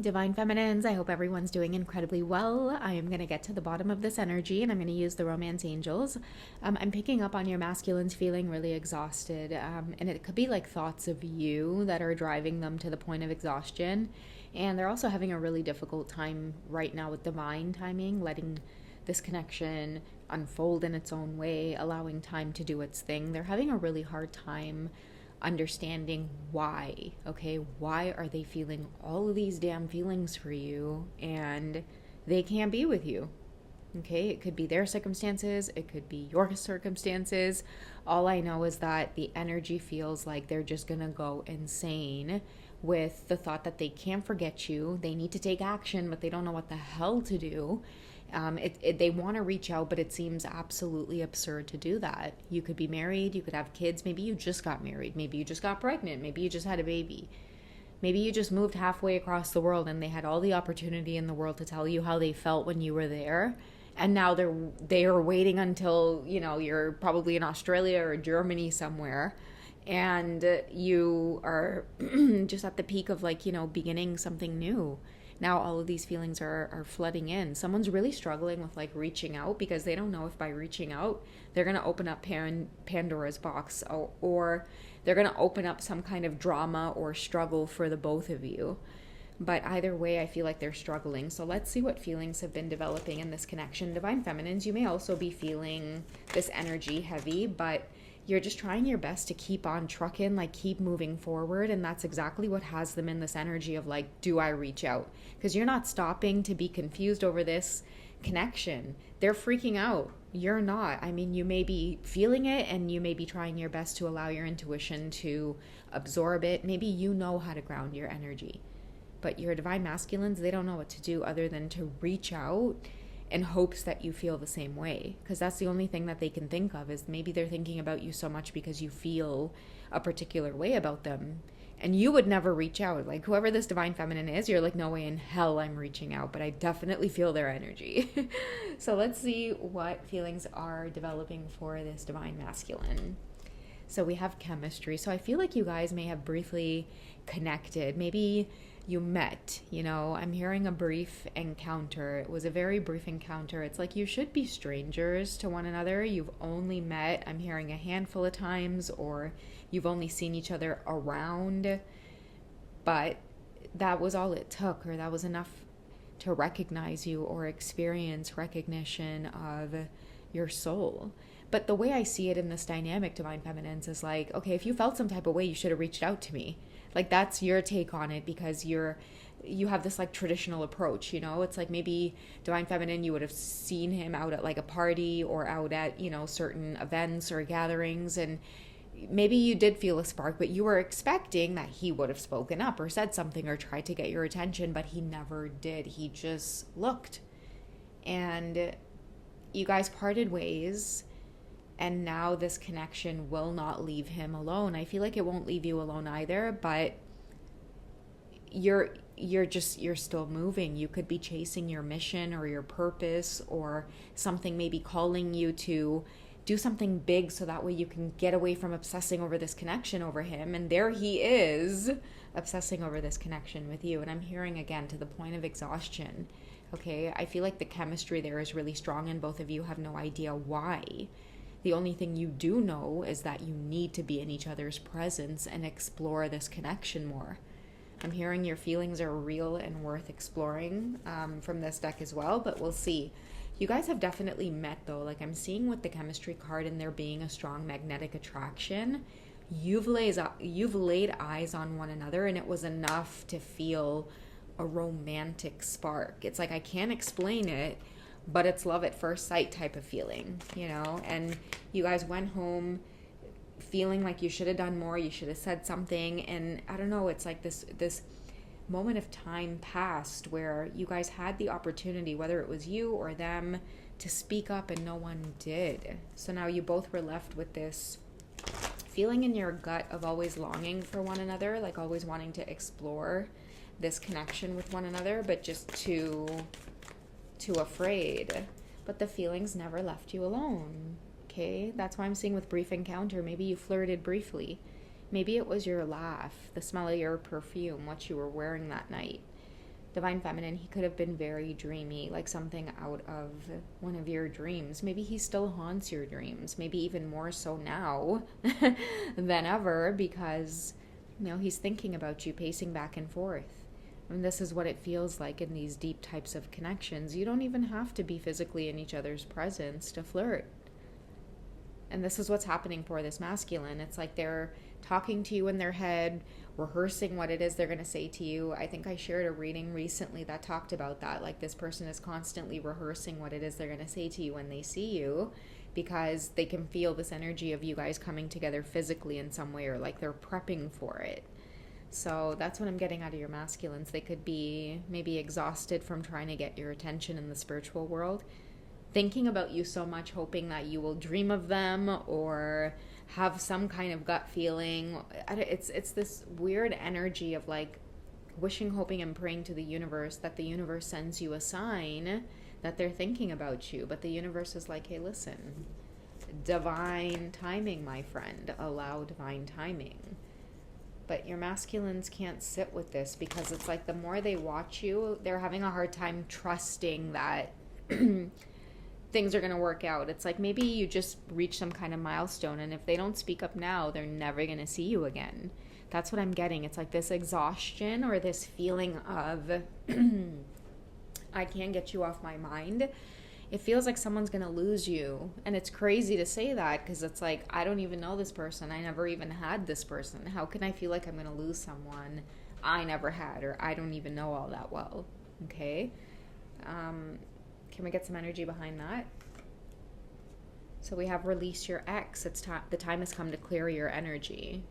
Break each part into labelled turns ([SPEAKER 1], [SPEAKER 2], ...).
[SPEAKER 1] Divine Feminines. I hope everyone's doing incredibly well. I am going to get to the bottom of this energy and I'm going to use the Romance Angels. I'm picking up on your masculines feeling really exhausted, and it could be like thoughts of you that are driving them to the point of exhaustion. And they're also having a really difficult time right now with divine timing, letting this connection unfold in its own way, allowing time to do its thing. They're having a really hard time understanding why. Okay, why are they feeling all of these damn feelings for you and they can't be with you? Okay, it could be their circumstances, it could be your circumstances. All I know is that the energy feels like they're just gonna go insane with the thought that they can't forget you. They need to take action, but they don't know what the hell to do. They want to reach out, but it seems absolutely absurd to do that. You could be married, you could have kids, maybe you just got married, maybe you just got pregnant, maybe you just had a baby. Maybe you just moved halfway across the world and they had all the opportunity in the world to tell you how they felt when you were there. And now they are waiting until, you're probably in Australia or Germany somewhere, and you are just at the peak of beginning something new. Now all of these feelings are flooding in. Someone's really struggling with reaching out because they don't know if by reaching out they're going to open up Pandora's box, or they're going to open up some kind of drama or struggle for the both of you. But either way, I feel like they're struggling. So let's see what feelings have been developing in this connection. Divine Feminines, you may also be feeling this energy heavy, but you're just trying your best to keep on trucking, keep moving forward. And that's exactly what has them in this energy of do I reach out? Because you're not stopping to be confused over this connection. They're freaking out. You're not. I mean, you may be feeling it and you may be trying your best to allow your intuition to absorb it. Maybe you know how to ground your energy. But your divine masculines, they don't know what to do other than to reach out in hopes that you feel the same way, because that's the only thing that they can think of, is maybe they're thinking about you so much because you feel a particular way about them, and you would never reach out. Whoever this divine feminine is, you're no way in hell I'm reaching out, but I definitely feel their energy. So let's see what feelings are developing for this divine masculine. So we have chemistry. So I feel like you guys may have briefly connected. Maybe you met, I'm hearing a brief encounter. It was a very brief encounter. It's you should be strangers to one another. You've only met, I'm hearing, a handful of times, or you've only seen each other around, but that was all it took, or that was enough to recognize you or experience recognition of your soul. But the way I see it in this dynamic, Divine Feminines, is okay, if you felt some type of way, you should have reached out to me. That's your take on it, because you have this traditional approach, it's maybe Divine Feminine, you would have seen him out at a party or out at certain events or gatherings, and maybe you did feel a spark, but you were expecting that he would have spoken up or said something or tried to get your attention, but he never did. He just looked, and you guys parted ways. And now this connection will not leave him alone. I feel like it won't leave you alone either, but you're still moving. You could be chasing your mission or your purpose, or something maybe calling you to do something big, so that way you can get away from obsessing over this connection over him. And there he is, obsessing over this connection with you. And I'm hearing, again, to the point of exhaustion. Okay, I feel like the chemistry there is really strong and both of you have no idea why. The only thing you do know is that you need to be in each other's presence and explore this connection more. I'm hearing your feelings are real and worth exploring from this deck as well, but we'll see. You guys have definitely met, though. I'm seeing with the chemistry card and there being a strong magnetic attraction, you've laid eyes on one another, and it was enough to feel a romantic spark. It's I can't explain it, but it's love at first sight type of feeling, and you guys went home feeling like you should have done more, you should have said something, and I don't know, it's this moment of time passed where you guys had the opportunity, whether it was you or them, to speak up, and no one did. So now you both were left with this feeling in your gut of always longing for one another, always wanting to explore this connection with one another, but just too afraid. But the feelings never left you alone. Okay, that's why I'm seeing with brief encounter, maybe you flirted briefly, maybe it was your laugh, the smell of your perfume, what you were wearing that night, Divine Feminine, he could have been very dreamy, like something out of one of your dreams. Maybe he still haunts your dreams, maybe even more so now than ever, because, he's thinking about you, pacing back and forth. And this is what it feels like in these deep types of connections. You don't even have to be physically in each other's presence to flirt. And this is what's happening for this masculine. It's like they're talking to you in their head, rehearsing what it is they're going to say to you. I think I shared a reading recently that talked about that. Like, this person is constantly rehearsing what it is they're going to say to you when they see you, because they can feel this energy of you guys coming together physically in some way, or like they're prepping for it. So that's what I'm getting out of your masculines. They could be maybe exhausted from trying to get your attention in the spiritual world, thinking about you so much, hoping that you will dream of them or have some kind of gut feeling. It's this weird energy of like wishing, hoping, and praying to the universe that the universe sends you a sign that they're thinking about you. But the universe is like, hey, listen, divine timing, my friend. Allow divine timing. But your masculines can't sit with this, because it's like the more they watch you, they're having a hard time trusting that things are going to work out. It's like maybe you just reach some kind of milestone, and if they don't speak up now, they're never going to see you again. That's what I'm getting. It's like this exhaustion, or this feeling of I can't get you off my mind. It feels like someone's going to lose you. And it's crazy to say that, because it's like, I don't even know this person. I never even had this person. How can I feel like I'm going to lose someone I never had, or I don't even know all that well? Okay? Can we get some energy behind that? So we have release your ex. It's the time has come to clear your energy.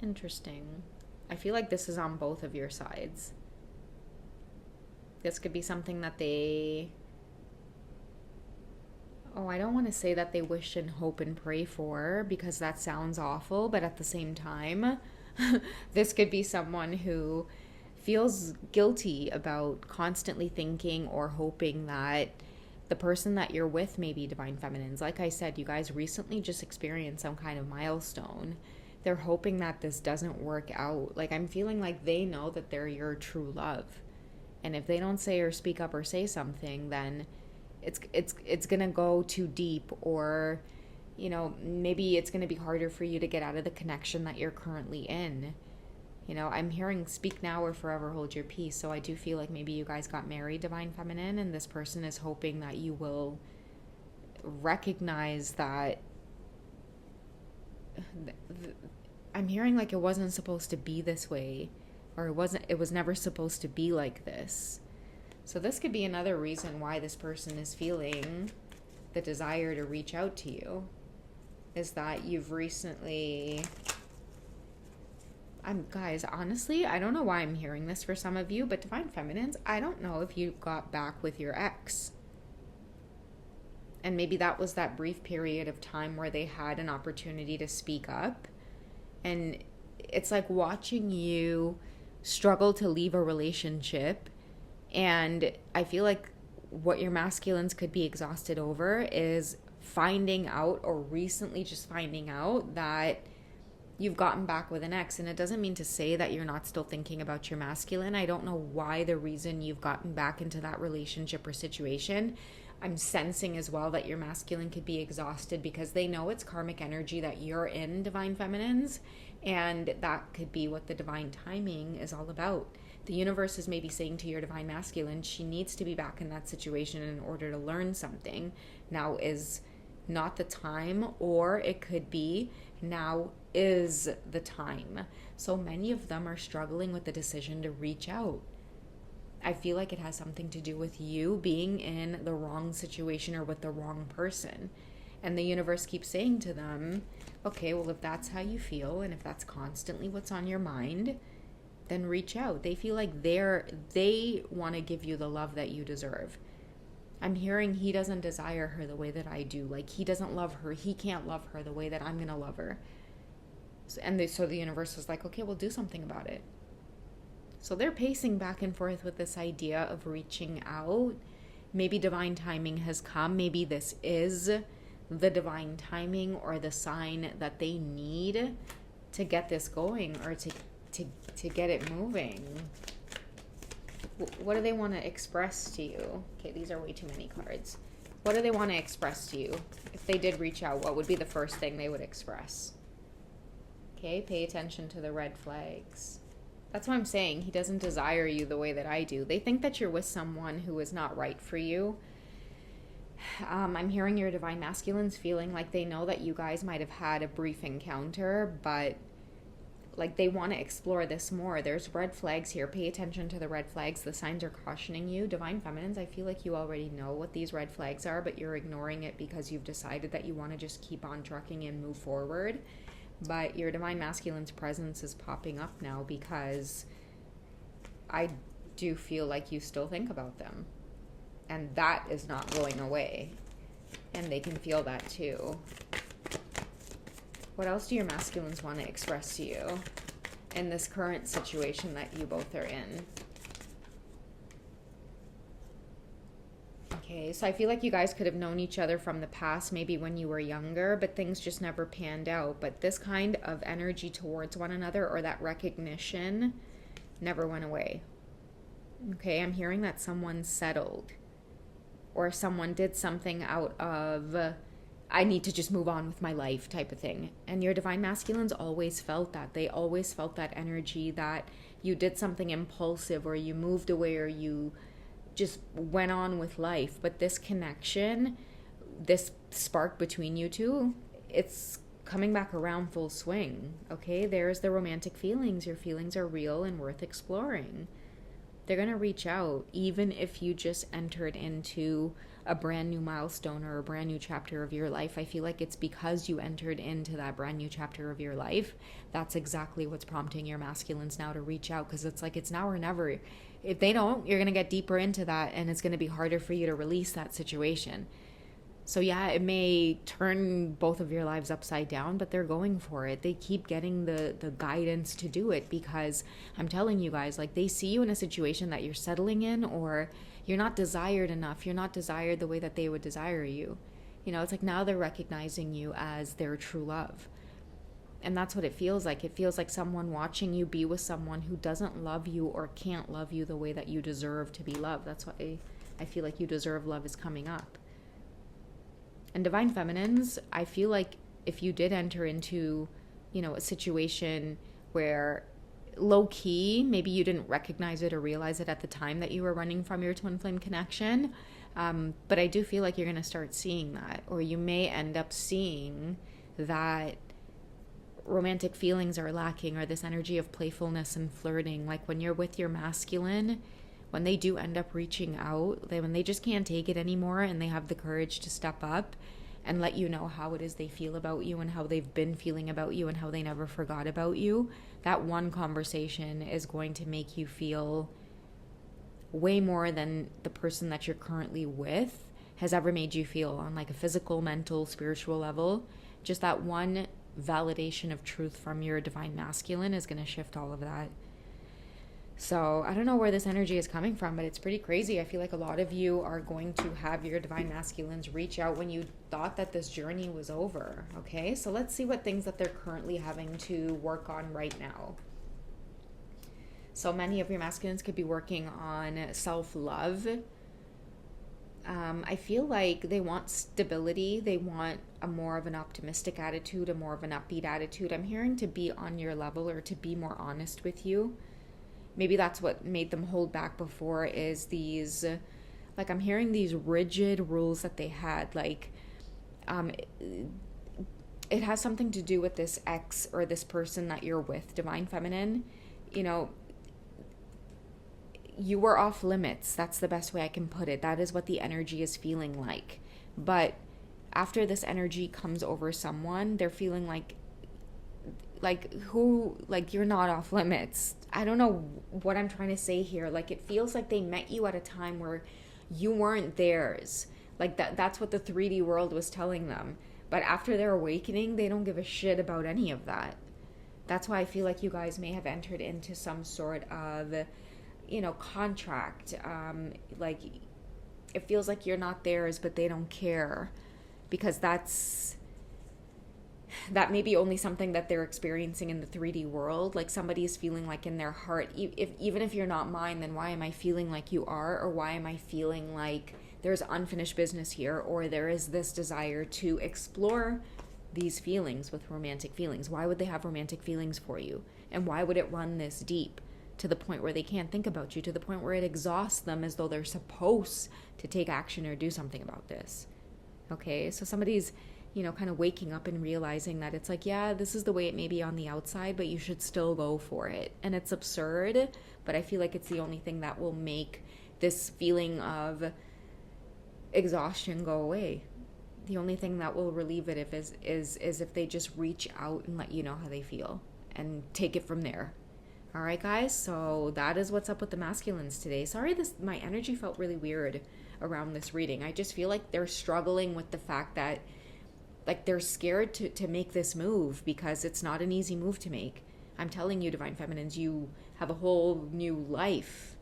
[SPEAKER 1] Interesting. I feel like this is on both of your sides. This could be something that I don't want to say that they wish and hope and pray for, because that sounds awful, but at the same time, this could be someone who feels guilty about constantly thinking or hoping that the person that you're with may be divine feminines. Like I said, you guys recently just experienced some kind of milestone. They're hoping that this doesn't work out. Like, I'm feeling like they know that they're your true love. And if they don't say or speak up or say something, then it's going to go too deep, or, maybe it's going to be harder for you to get out of the connection that you're currently in. I'm hearing speak now or forever hold your peace. So I do feel like maybe you guys got married, divine feminine, and this person is hoping that you will recognize that I'm hearing like it wasn't supposed to be this way, or it was never supposed to be like this. So this could be another reason why this person is feeling the desire to reach out to you, is that you've recently... guys, honestly, I don't know why I'm hearing this for some of you, but divine feminines, I don't know if you got back with your ex. And maybe that was that brief period of time where they had an opportunity to speak up. And it's like watching you struggle to leave a relationship. And I feel like what your masculines could be exhausted over is finding out, or recently just finding out, that you've gotten back with an ex. And it doesn't mean to say that you're not still thinking about your masculine. I don't know why the reason you've gotten back into that relationship or situation. I'm sensing as well that your masculine could be exhausted because they know it's karmic energy that you're in, divine feminines, and that could be what the divine timing is all about. The universe is maybe saying to your divine masculine, she needs to be back in that situation in order to learn something. Now is not the time, or it could be now is the time. So many of them are struggling with the decision to reach out. I feel like it has something to do with you being in the wrong situation or with the wrong person. And the universe keeps saying to them, okay, well, if that's how you feel, and if that's constantly what's on your mind, then reach out. They feel like they want to give you the love that you deserve. I'm hearing he doesn't desire her the way that I do. Like, he doesn't love her. He can't love her the way that I'm going to love her. So the universe is like, okay, we'll do something about it. So they're pacing back and forth with this idea of reaching out. Maybe divine timing has come. Maybe this is the divine timing or the sign that they need to get this going, or to to get it moving. What do they want to express to you? Okay, these are way too many cards. What do they want to express to you? If they did reach out, what would be the first thing they would express? Okay, pay attention to the red flags. That's what I'm saying. He doesn't desire you the way that I do. They think that you're with someone who is not right for you. I'm hearing your divine masculines feeling like they know that you guys might have had a brief encounter, but like they want to explore this more. There's red flags here. Pay attention to the red flags. The signs are cautioning you. Divine feminines, I feel like you already know what these red flags are, but you're ignoring it because you've decided that you want to just keep on trucking and move forward. But your divine masculine's presence is popping up now because I do feel like you still think about them. And that is not going away. And they can feel that too. What else do your masculines want to express to you in this current situation that you both are in? Okay, so I feel like you guys could have known each other from the past, maybe when you were younger, but things just never panned out. But this kind of energy towards one another, or that recognition, never went away. Okay, I'm hearing that someone settled, or someone did something out of, I need to just move on with my life type of thing. And your divine masculines always felt that. They always felt that energy that you did something impulsive, or you moved away, or you just went on with life. But this connection, this spark between you two, it's coming back around full swing. Okay, there's the romantic feelings. Your feelings are real and worth exploring. They're going to reach out, even if you just entered into a brand new milestone or a brand new chapter of your life. I feel like it's because you entered into that brand new chapter of your life. That's exactly what's prompting your masculines now to reach out, because it's like it's now or never. If they don't, you're going to get deeper into that, and it's going to be harder for you to release that situation. So yeah, it may turn both of your lives upside down, but they're going for it. They keep getting the guidance to do it, because I'm telling you guys, like, they see you in a situation that you're settling in, or you're not desired enough. You're not desired the way that they would desire you. You know, it's like now they're recognizing you as their true love. And that's what it feels like. It feels like someone watching you be with someone who doesn't love you or can't love you the way that you deserve to be loved. That's why I feel like you deserve love is coming up. And divine feminines, I feel like if you did enter into, you know, a situation where low key, maybe you didn't recognize it or realize it at the time that you were running from your twin flame connection. But I do feel like you're going to start seeing that, or you may end up seeing that romantic feelings are lacking, or this energy of playfulness and flirting. Like when you're with your masculine, when they do end up reaching out, when they just can't take it anymore and they have the courage to step up and let you know how it is they feel about you and how they've been feeling about you and how they never forgot about you, that one conversation is going to make you feel way more than the person that you're currently with has ever made you feel on like a physical, mental, spiritual level. Just that one validation of truth from your divine masculine is going to shift all of that. So I don't know where this energy is coming from, but it's pretty crazy. I feel like a lot of you are going to have your divine masculines reach out when you thought that this journey was over. Okay, so let's see what things that they're currently having to work on right now. So many of your masculines could be working on self-love. I feel like they want stability. They want a more of an optimistic attitude, a more of an upbeat attitude. I'm hearing to be on your level, or to be more honest with you. Maybe that's what made them hold back before, is these, like, I'm hearing these rigid rules that they had. Like, it has something to do with this ex or this person that you're with, divine feminine. You know, you were off limits. That's the best way I can put it. That is what the energy is feeling like. But after this energy comes over someone, they're feeling like you're not off limits. I don't know what I'm trying to say here. Like, it feels like they met you at a time where you weren't theirs. Like that's what the 3D world was telling them. But after their awakening, they don't give a shit about any of that. That's why I feel like you guys may have entered into some sort of, you know, contract. Like, it feels like you're not theirs, but they don't care. Because that's that may be only something that they're experiencing in the 3D world. Like somebody's feeling like in their heart, even if you're not mine, then why am I feeling like you are? Or why am I feeling like there's unfinished business here? Or there is this desire to explore these feelings with romantic feelings. Why would they have romantic feelings for you? And why would it run this deep to the point where they can't think about you, to the point where it exhausts them as though they're supposed to take action or do something about this? Okay, so somebody's, kind of waking up and realizing that it's like, yeah, this is the way it may be on the outside, but you should still go for it. And it's absurd, but I feel like it's the only thing that will make this feeling of exhaustion go away. The only thing that will relieve it is if they just reach out and let you know how they feel and take it from there. All right, guys, so that is what's up with the masculines today. Sorry, my energy felt really weird around this reading. I just feel like they're struggling with the fact that they're scared to make this move because it's not an easy move to make. I'm telling you, Divine Feminines, you have a whole new life.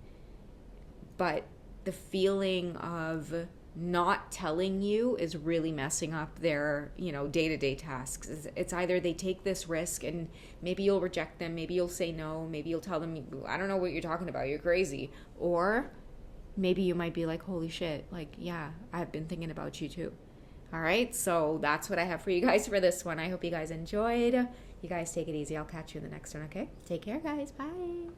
[SPEAKER 1] But the feeling of not telling you is really messing up their, day-to-day tasks. It's either they take this risk and maybe you'll reject them, maybe you'll say no, maybe you'll tell them, I don't know what you're talking about, you're crazy. Or maybe you might be like, holy shit, yeah, I've been thinking about you too. All right, so that's what I have for you guys for this one. I hope you guys enjoyed. You guys take it easy. I'll catch you in the next one, okay? Take care, guys. Bye.